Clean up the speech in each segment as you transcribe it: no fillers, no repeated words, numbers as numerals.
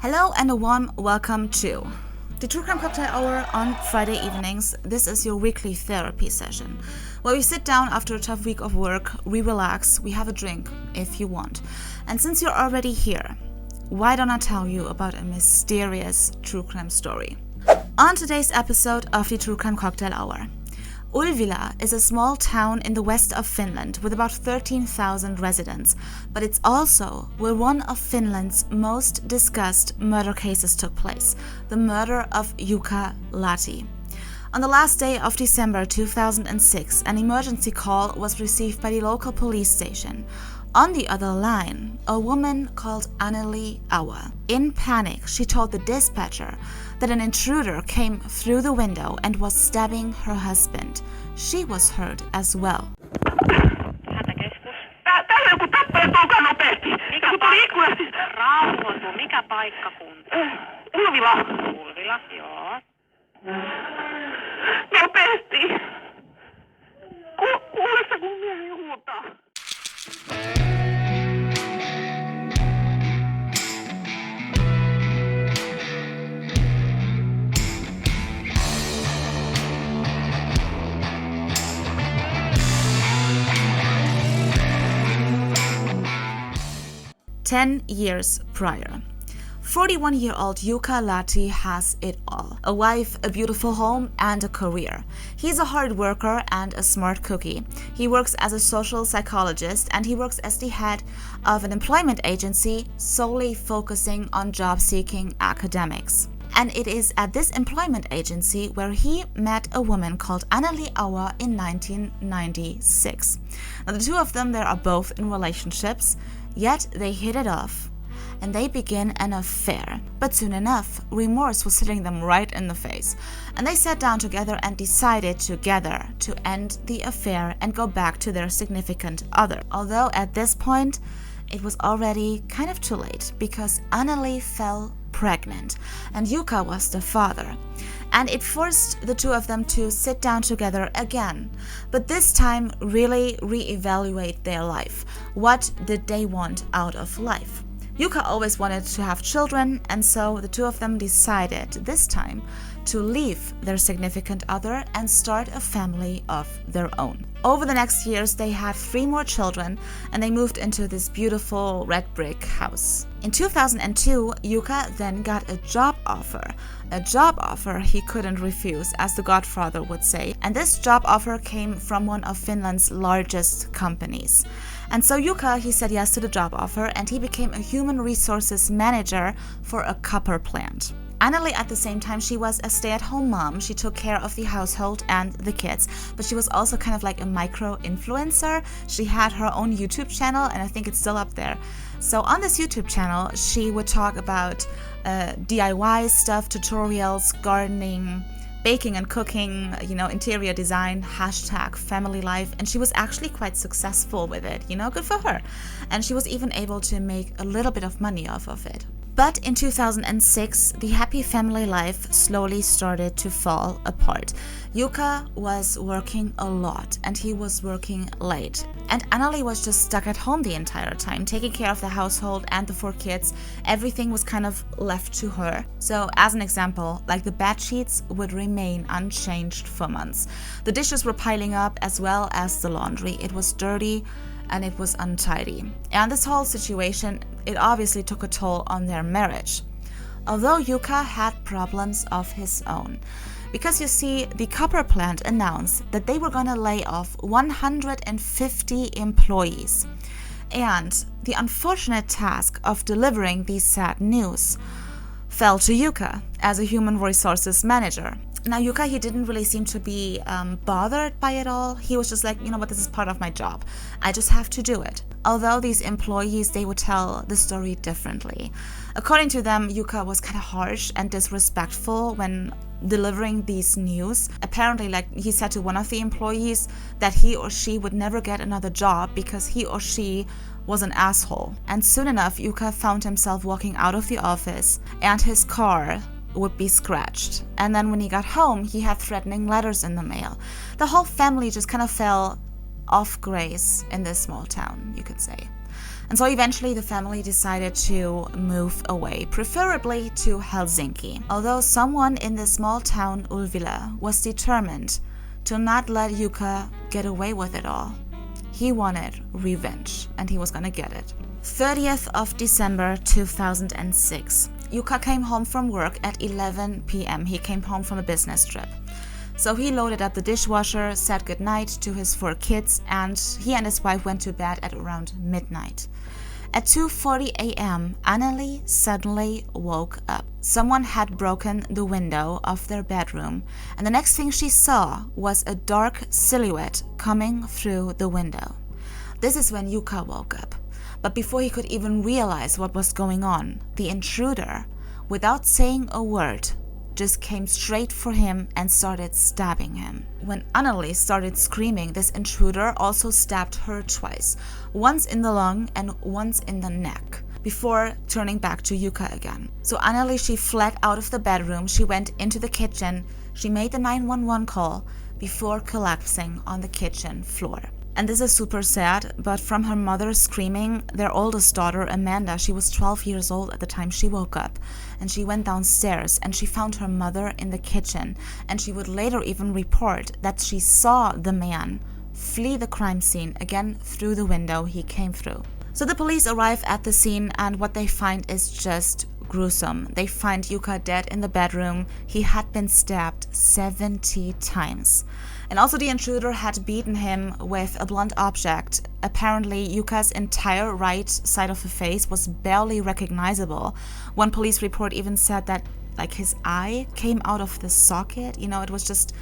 Hello and a warm welcome to the True Crime Cocktail Hour on Friday evenings. This is your weekly therapy session, where we sit down after a tough week of work, we relax, we have a drink if you want. And since you're already here, why don't I tell you about a mysterious true crime story? On today's episode of the True Crime Cocktail Hour, Ulvila is a small town in the west of Finland with about 13,000 residents, but it's also where one of Finland's most discussed murder cases took place, the murder of Jukka Lahti. On the last day of December 2006, an emergency call was received by the local police station. On the other line, a woman called Anneli Auer. In panic, she told the dispatcher that an intruder came through the window and was stabbing her husband. She was hurt as well. Hätäkeskus. Täällä joku tappelu, tulkaa nopeasti. Mikä paikka? Rauhoitu. Mikä paikkakunta? Ulvila. Ulvila, joo. Nopeasti. Kuulessa kun mieli huutaa. 10 years prior, 41-year-old Jukka Lathi has it all. A wife, a beautiful home, and a career. He's a hard worker and a smart cookie. He works as a social psychologist and he works as the head of an employment agency solely focusing on job-seeking academics. And it is at this employment agency where he met a woman called Anneli Auer in 1996. Now, the two of them, they are both in relationships, yet they hit it off and they begin an affair. But soon enough, remorse was hitting them right in the face. And they sat down together and decided together to end the affair and go back to their significant other. Although at this point, it was already kind of too late because Anneli fell pregnant and Jukka was the father. And it forced the two of them to sit down together again, but this time really reevaluate their life. What did they want out of life? Jukka always wanted to have children, and so the two of them decided this time to leave their significant other and start a family of their own. Over the next years, they had 3 more children and they moved into this beautiful red brick house. In 2002, Jukka then got a job offer he couldn't refuse, as the Godfather would say, and this job offer came from one of Finland's largest companies. And so Jukka, he said yes to the job offer and he became a human resources manager for a copper plant. Anneli, at the same time, she was a stay-at-home mom. She took care of the household and the kids, but she was also kind of like a micro-influencer. She had her own YouTube channel, and I think it's still up there. So on this YouTube channel, she would talk about DIY stuff, tutorials, gardening, baking and cooking, interior design, #family life, and she was actually quite successful with it, good for her. And she was even able to make a little bit of money off of it. But in 2006, the happy family life slowly started to fall apart. Jukka was working a lot and he was working late. And Anneli was just stuck at home the entire time, taking care of the household and the 4 kids. Everything was kind of left to her. So as an example, like the bed sheets would remain unchanged for months. The dishes were piling up as well as the laundry. It was dirty and it was untidy. And this whole situation, it obviously took a toll on their marriage. Although Jukka had problems of his own. Because you see, the copper plant announced that they were gonna lay off 150 employees. And the unfortunate task of delivering these sad news fell to Jukka as a human resources manager. Now, Jukka, he didn't really seem to be bothered by it all. He was just like, this is part of my job. I just have to do it. Although these employees, they would tell the story differently. According to them, Jukka was kind of harsh and disrespectful when delivering these news. Apparently, he said to one of the employees that he or she would never get another job because he or she was an asshole. And soon enough, Jukka found himself walking out of the office and his car would be scratched. And then when he got home, he had threatening letters in the mail. The whole family just kind of fell off grace in this small town, you could say. And so eventually the family decided to move away, preferably to Helsinki. Although someone in the small town Ulvila was determined to not let Jukka get away with it all. He wanted revenge, and he was gonna get it. 30th of December 2006. Jukka came home from work at 11 p.m. He came home from a business trip. So he loaded up the dishwasher, said goodnight to his 4 kids, and he and his wife went to bed at around midnight. At 2:40 a.m., Anneli suddenly woke up. Someone had broken the window of their bedroom, and the next thing she saw was a dark silhouette coming through the window. This is when Jukka woke up. But before he could even realize what was going on, the intruder, without saying a word, just came straight for him and started stabbing him. When Anneli started screaming, this intruder also stabbed her twice, once in the lung and once in the neck, before turning back to Jukka again. So Anneli, she fled out of the bedroom, she went into the kitchen, she made the 911 call before collapsing on the kitchen floor. And this is super sad, but from her mother screaming, their oldest daughter, Amanda, she was 12 years old at the time she woke up, and she went downstairs and she found her mother in the kitchen, and she would later even report that she saw the man flee the crime scene again through the window he came through. So the police arrive at the scene, and what they find is just gruesome. They find Jukka dead in the bedroom. He had been stabbed 70 times. And also the intruder had beaten him with a blunt object. Apparently, Jukka's entire right side of the face was barely recognizable. One police report even said that his eye came out of the socket. It was just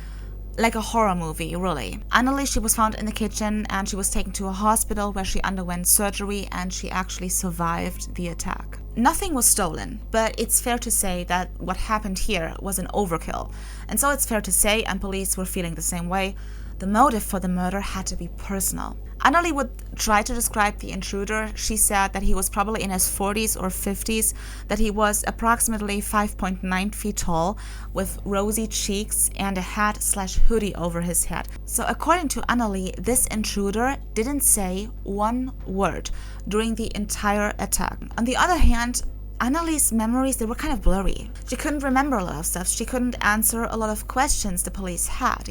like a horror movie, really. Anneli, she was found in the kitchen and she was taken to a hospital where she underwent surgery, and she actually survived the attack. Nothing was stolen, but it's fair to say that what happened here was an overkill. And so it's fair to say, and police were feeling the same way, the motive for the murder had to be personal. Anneli would try to describe the intruder. She said that he was probably in his 40s or 50s, that he was approximately 5.9 feet tall, with rosy cheeks and a hat/hoodie over his head. So according to Anneli, this intruder didn't say one word during the entire attack. On the other hand, Anneli's memories, they were kind of blurry. She couldn't remember a lot of stuff. She couldn't answer a lot of questions the police had,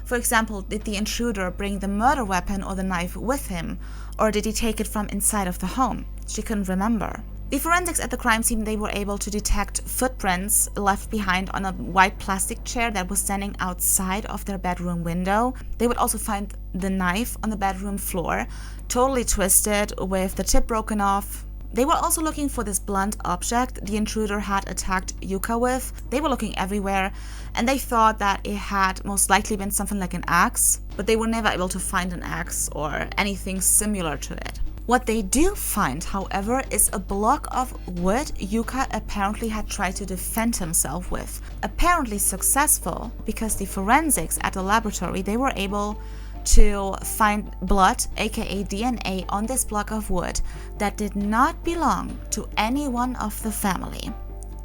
For example, did the intruder bring the murder weapon or the knife with him? Or did he take it from inside of the home? She couldn't remember. The forensics at the crime scene, they were able to detect footprints left behind on a white plastic chair that was standing outside of their bedroom window. They would also find the knife on the bedroom floor, totally twisted with the tip broken off. They were also looking for this blunt object the intruder had attacked Jukka with. They were looking everywhere, and they thought that it had most likely been something like an axe, but they were never able to find an axe or anything similar to it. What they do find, however, is a block of wood Jukka apparently had tried to defend himself with. Apparently successful, because the forensics at the laboratory, they were able to find blood, aka DNA, on this block of wood that did not belong to any one of the family.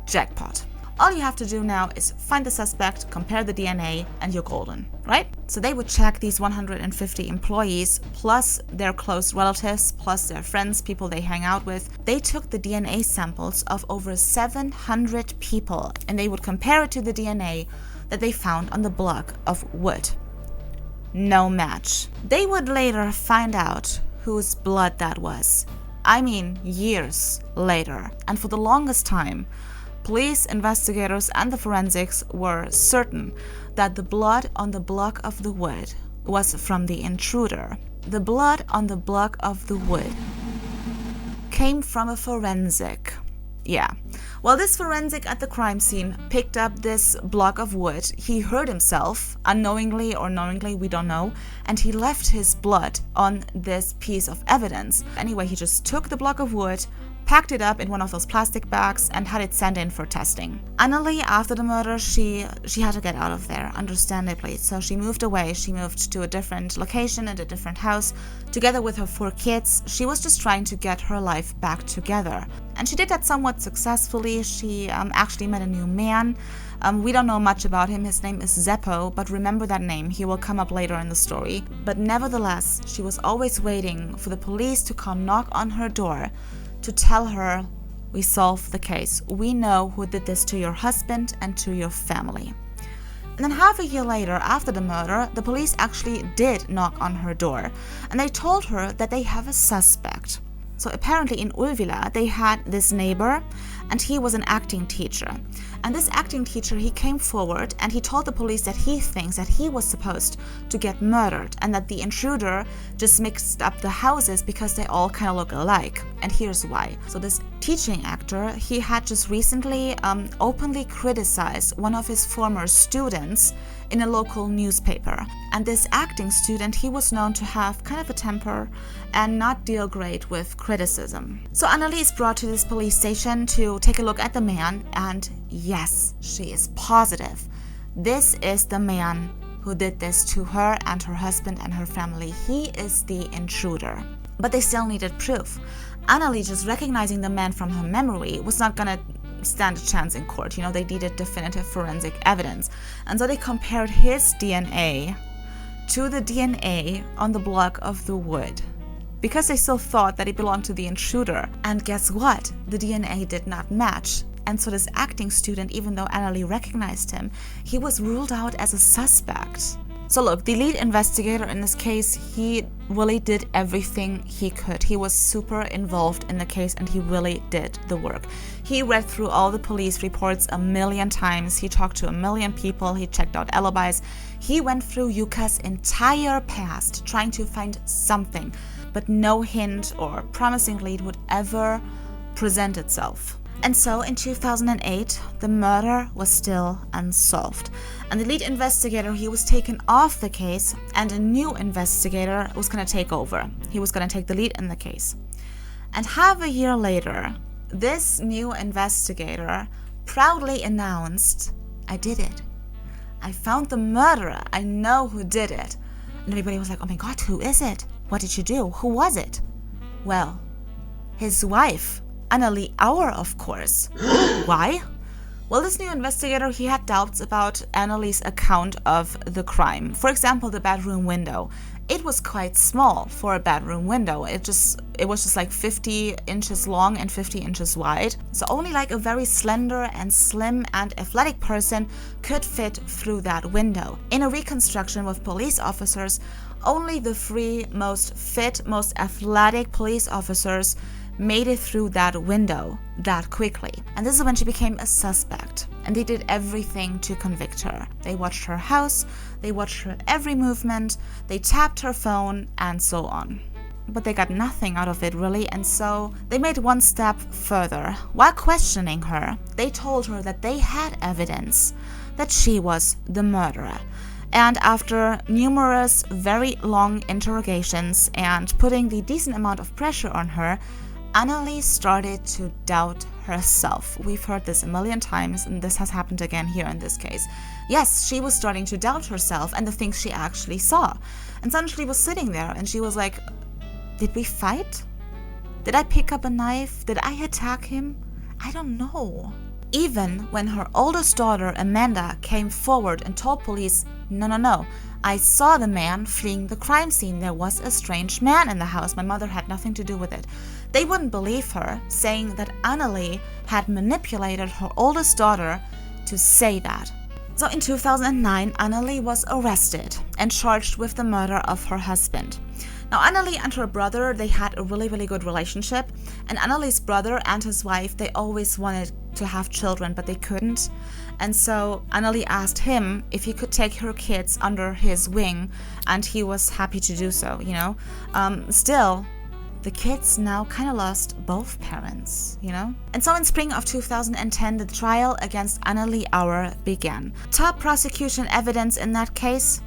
Jackpot. All you have to do now is find the suspect, compare the DNA, and you're golden, right? So they would check these 150 employees, plus their close relatives, plus their friends, people they hang out with. They took the DNA samples of over 700 people, and they would compare it to the DNA that they found on the block of wood. No match. They would later find out whose blood that was. I mean, years later. And for the longest time, police, investigators, and the forensics were certain that the blood on the block of the wood was from the intruder. The blood on the block of the wood came from a forensic. Yeah. Well, this forensic at the crime scene picked up this block of wood. He hurt himself, unknowingly or knowingly, we don't know, and he left his blood on this piece of evidence. Anyway, he just took the block of wood, packed it up in one of those plastic bags, and had it sent in for testing. Anneli, after the murder, she had to get out of there, understandably. So she moved away. She moved to a different location and a different house, together with her 4 kids. She was just trying to get her life back together. And she did that somewhat successfully. She actually met a new man. We don't know much about him. His name is Zeppo, but remember that name. He will come up later in the story. But nevertheless, she was always waiting for the police to come knock on her door to tell her, we solved the case. We know who did this to your husband and to your family. And then half a year later, after the murder, the police actually did knock on her door. And they told her that they have a suspect. So apparently in Ulvila, they had this neighbor, and he was an acting teacher. And this acting teacher, he came forward and he told the police that he thinks that he was supposed to get murdered and that the intruder just mixed up the houses because they all kind of look alike. And here's why. So this teaching actor, he had just recently openly criticized one of his former students in a local newspaper. And this acting student, he was known to have kind of a temper and not deal great with criticism. So Anneli is brought to this police station to take a look at the man, and yes, she is positive. This is the man who did this to her and her husband and her family. He is the intruder. But they still needed proof. Anneli, just recognizing the man from her memory, was not gonna stand a chance in court. They needed definitive forensic evidence. And so they compared his DNA to the DNA on the block of the wood, because they still thought that it belonged to the intruder. And guess what? The DNA did not match. And so this acting student, even though Anneli recognized him, he was ruled out as a suspect. So look, the lead investigator in this case, he really did everything he could. He was super involved in the case, and he really did the work. He read through all the police reports a million times. He talked to a million people. He checked out alibis. He went through Yukka's entire past, trying to find something, but no hint or promising lead would ever present itself. And so in 2008, the murder was still unsolved. And the lead investigator, he was taken off the case, and a new investigator was going to take over. He was going to take the lead in the case. And half a year later, this new investigator proudly announced, I did it. I found the murderer. I know who did it. And everybody was like, oh my God, who is it? What did you do? Who was it? Well, his wife, Anneli Auer, of course. Why? Well, this new investigator, he had doubts about Anneli's account of the crime. For example, the bedroom window. It was quite small for a bedroom window. It was just like 50 inches long and 50 inches wide. So only like a very slender and slim and athletic person could fit through that window. In a reconstruction with police officers, only the 3 most fit, most athletic police officers made it through that window that quickly. And this is when she became a suspect. And they did everything to convict her. They watched her house, they watched her every movement, they tapped her phone, and so on. But they got nothing out of it, really, and so they made one step further. While questioning her, they told her that they had evidence that she was the murderer. And after numerous very long interrogations and putting the decent amount of pressure on her, Anneli started to doubt herself. We've heard this a million times, and this has happened again here in this case. Yes, she was starting to doubt herself and the things she actually saw. And suddenly she was sitting there and she was like, did we fight? Did I pick up a knife? Did I attack him? I don't know. Even when her oldest daughter, Amanda, came forward and told police, no, I saw the man fleeing the crime scene. There was a strange man in the house. My mother had nothing to do with it. They wouldn't believe her, saying that Anneli had manipulated her oldest daughter to say that. So in 2009, Anneli was arrested and charged with the murder of her husband. Now, Anneli and her brother, they had a really, really good relationship. And Anneli's brother and his wife, they always wanted to have children, but they couldn't. And so Anneli asked him if he could take her kids under his wing, and he was happy to do so, Still, the kids now kind of lost both parents, And so in spring of 2010, the trial against Anneli Auer began. Top prosecution evidence in that case,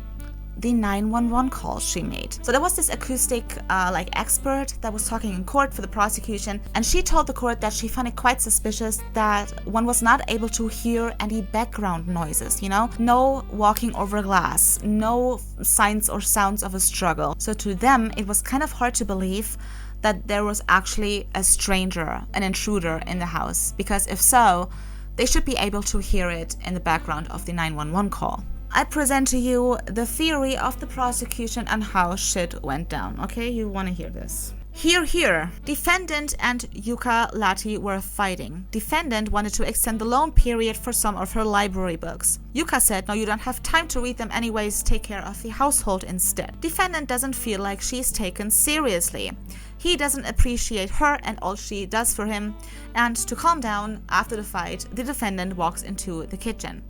the 911 call she made. So there was this acoustic expert that was talking in court for the prosecution, and she told the court that she found it quite suspicious that one was not able to hear any background noises, no walking over glass, no signs or sounds of a struggle. So to them, it was kind of hard to believe that there was actually a stranger, an intruder in the house, because if so, they should be able to hear it in the background of the 911 call. I present to you the theory of the prosecution and how shit went down, okay? You want to hear this. Here. Defendant and Yukka Lathi were fighting. Defendant wanted to extend the loan period for some of her library books. Yukka said, no, you don't have time to read them anyways, take care of the household instead. Defendant doesn't feel like she's taken seriously. He doesn't appreciate her and all she does for him, and to calm down after the fight, the defendant walks into the kitchen.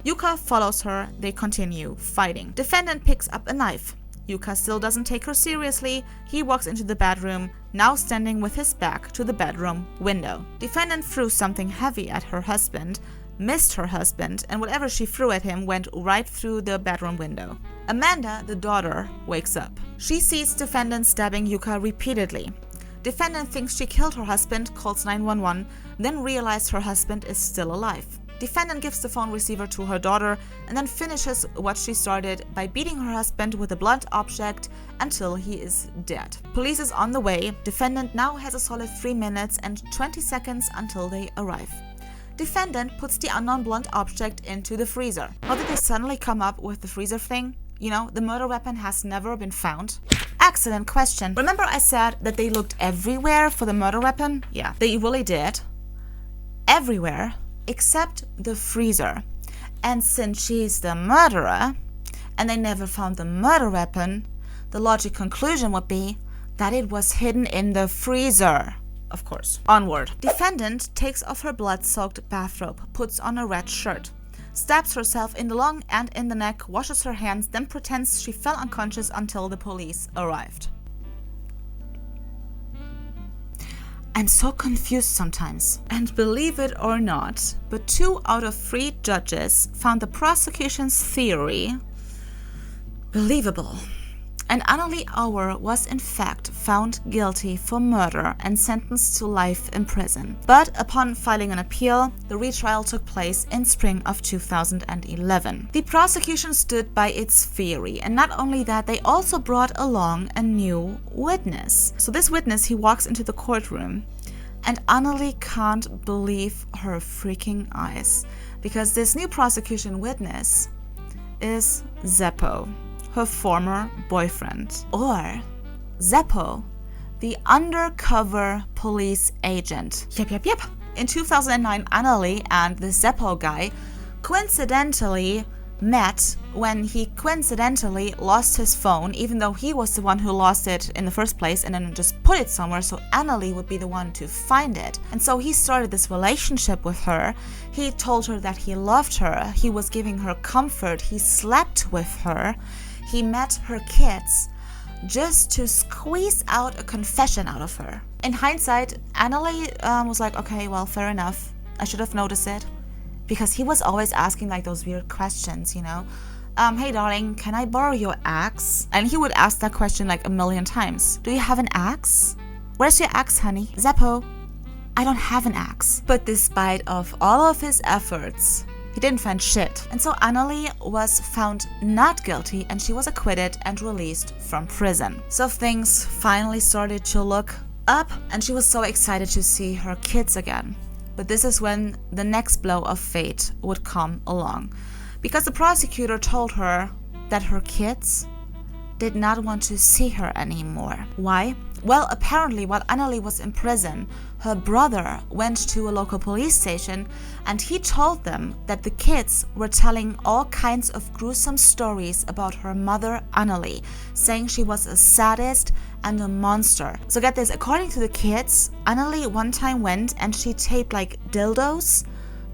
Yukka follows her, they continue fighting. Defendant picks up a knife. Yukka still doesn't take her seriously. He walks into the bedroom, now standing with his back to the bedroom window. Defendant threw something heavy at her husband, missed her husband, and whatever she threw at him went right through the bedroom window. Amanda, the daughter, wakes up. She sees defendant stabbing Yukka repeatedly. Defendant thinks she killed her husband, calls 911, then realizes her husband is still alive. Defendant gives the phone receiver to her daughter and then finishes what she started by beating her husband with a blunt object until he is dead. Police is on the way. Defendant now has a solid 3 minutes and 20 seconds until they arrive. Defendant puts the unknown blunt object into the freezer. How did they suddenly come up with the freezer thing? The murder weapon has never been found. Excellent question. Remember I said that they looked everywhere for the murder weapon? Yeah, they really did. Everywhere except the freezer. And since she's the murderer and they never found the murder weapon, the logic conclusion would be that it was hidden in the freezer. Of course. Onward. Defendant takes off her blood-soaked bathrobe, puts on a red shirt, stabs herself in the lung and in the neck, washes her hands, then pretends she fell unconscious until the police arrived. I'm so confused sometimes. And believe it or not, but 2 out of 3 judges found the prosecution's theory believable. And Anneli Auer was in fact found guilty for murder and sentenced to life in prison. But upon filing an appeal, the retrial took place in spring of 2011. The prosecution stood by its theory, and not only that, they also brought along a new witness. So this witness, he walks into the courtroom, and Anneli can't believe her freaking eyes, because this new prosecution witness is Zeppo, her former boyfriend. Or Zeppo, the undercover police agent. Yep. In 2009, Anneli and the Zeppo guy coincidentally met when he coincidentally lost his phone, even though he was the one who lost it in the first place and then just put it somewhere so Anneli would be the one to find it. And so he started this relationship with her. He told her that he loved her. He was giving her comfort. He slept with her. He met her kids just to squeeze out a confession out of her. In hindsight, Anneli was like, okay, well, fair enough. I should have noticed it. Because he was always asking like those weird questions, Hey darling, can I borrow your axe? And he would ask that question like a million times. Do you have an axe? Where's your axe, honey? Zeppo, I don't have an axe. But despite of all of his efforts, he didn't find shit. And so Anneli was found not guilty and she was acquitted and released from prison. So things finally started to look up and she was so excited to see her kids again. But this is when the next blow of fate would come along. Because the prosecutor told her that her kids did not want to see her anymore. Why? Well, apparently while Anneli was in prison, her brother went to a local police station and he told them that the kids were telling all kinds of gruesome stories about her mother, Anneli, saying she was a sadist and a monster. So get this, according to the kids, Anneli one time went and she taped like dildos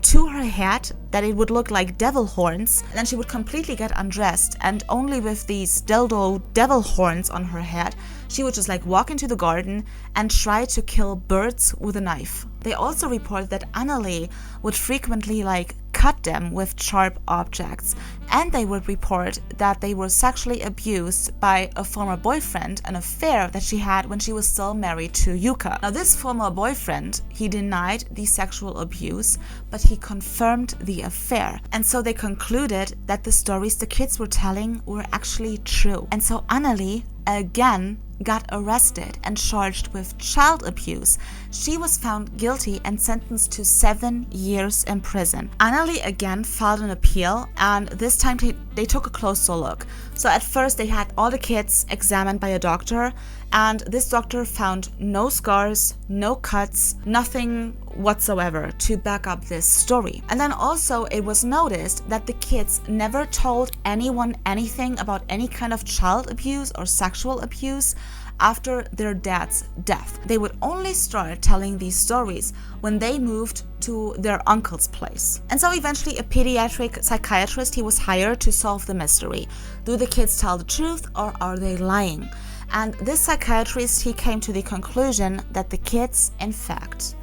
to her head that it would look like devil horns, and then she would completely get undressed, and only with these dildo devil horns on her head she would just like walk into the garden and try to kill birds with a knife. They also reported that Anneli would frequently cut them with sharp objects, and they would report that they were sexually abused by a former boyfriend, an affair that she had when she was still married to Yukka. Now, this former boyfriend, he denied the sexual abuse, but he confirmed the affair, and so they concluded that the stories the kids were telling were actually true. And so Anneli again got arrested and charged with child abuse. She was found guilty and sentenced to 7 years in prison. Anneli again filed an appeal, and this time they took a closer look. So at first they had all the kids examined by a doctor, and this doctor found no scars, no cuts, nothing whatsoever to back up this story. And then also it was noticed that the kids never told anyone anything about any kind of child abuse or sexual abuse after their dad's death. They would only start telling these stories when they moved to their uncle's place. And so eventually a pediatric psychiatrist, he was hired to solve the mystery. Do the kids tell the truth or are they lying? And this psychiatrist, he came to the conclusion that the kids, in fact,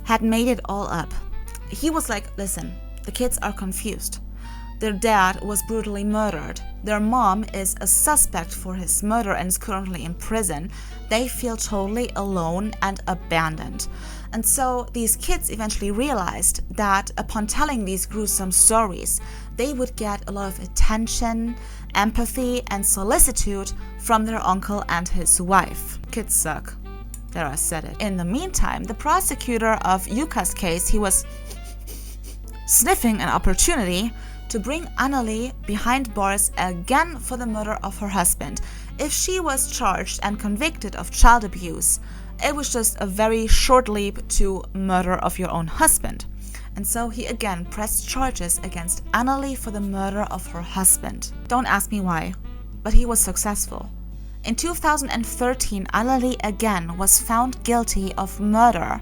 had made it all up. He was like, listen, the kids are confused. Their dad was brutally murdered. Their mom is a suspect for his murder and is currently in prison. They feel totally alone and abandoned. And so these kids eventually realized that upon telling these gruesome stories, they would get a lot of attention, empathy, and solicitude from their uncle and his wife. Kids suck. There, I said it. In the meantime, the prosecutor of Yukka's case, he was sniffing an opportunity to bring Anneli behind bars again for the murder of her husband. If she was charged and convicted of child abuse, it was just a very short leap to murder of your own husband. And so he again pressed charges against Anneli for the murder of her husband. Don't ask me why, but he was successful. In 2013, Anneli again was found guilty of murder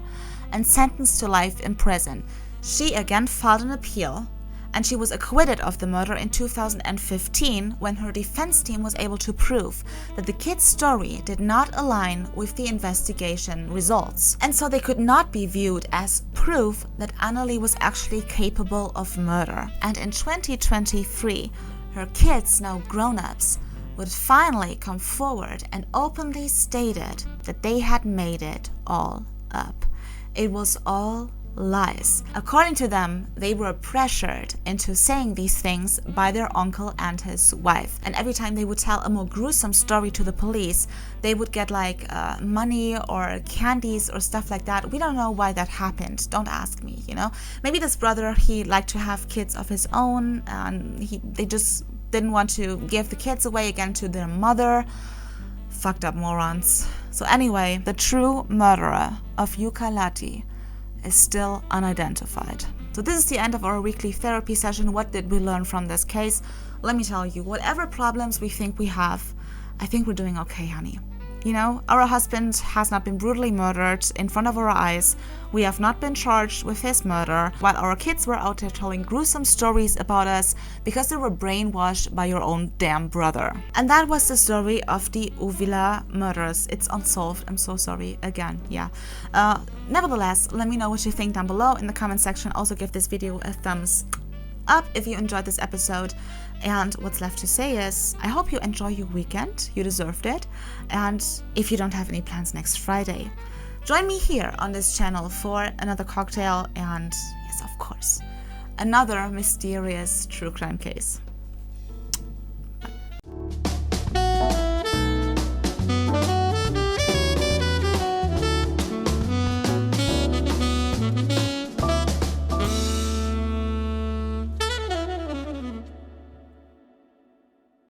and sentenced to life in prison. She again filed an appeal, and she was acquitted of the murder in 2015 when her defense team was able to prove that the kid's story did not align with the investigation results. And so they could not be viewed as proof that Anneli was actually capable of murder. And in 2023, her kids, now grown-ups, would finally come forward and openly stated that they had made it all up. It was all lies. According to them, they were pressured into saying these things by their uncle and his wife. And every time they would tell a more gruesome story to the police, they would get money or candies or stuff like that. We don't know why that happened. Don't ask me, Maybe this brother, he liked to have kids of his own, and they just didn't want to give the kids away again to their mother. Fucked up morons. So anyway, the true murderer of Yukka Lathi is still unidentified. So this is the end of our weekly therapy session. What did we learn from this case? Let me tell you, whatever problems we think we have, I think we're doing okay, honey. Our husband has not been brutally murdered in front of our eyes. We have not been charged with his murder, while our kids were out there telling gruesome stories about us because they were brainwashed by your own damn brother. And that was the story of the Ulvila murders. It's unsolved. I'm so sorry again. Yeah. Nevertheless, let me know what you think down below in the comment section. Also give this video a thumbs up if you enjoyed this episode. And what's left to say is, I hope you enjoy your weekend. You deserved it. And if you don't have any plans next Friday, join me here on this channel for another cocktail and, yes, of course, another mysterious true crime case.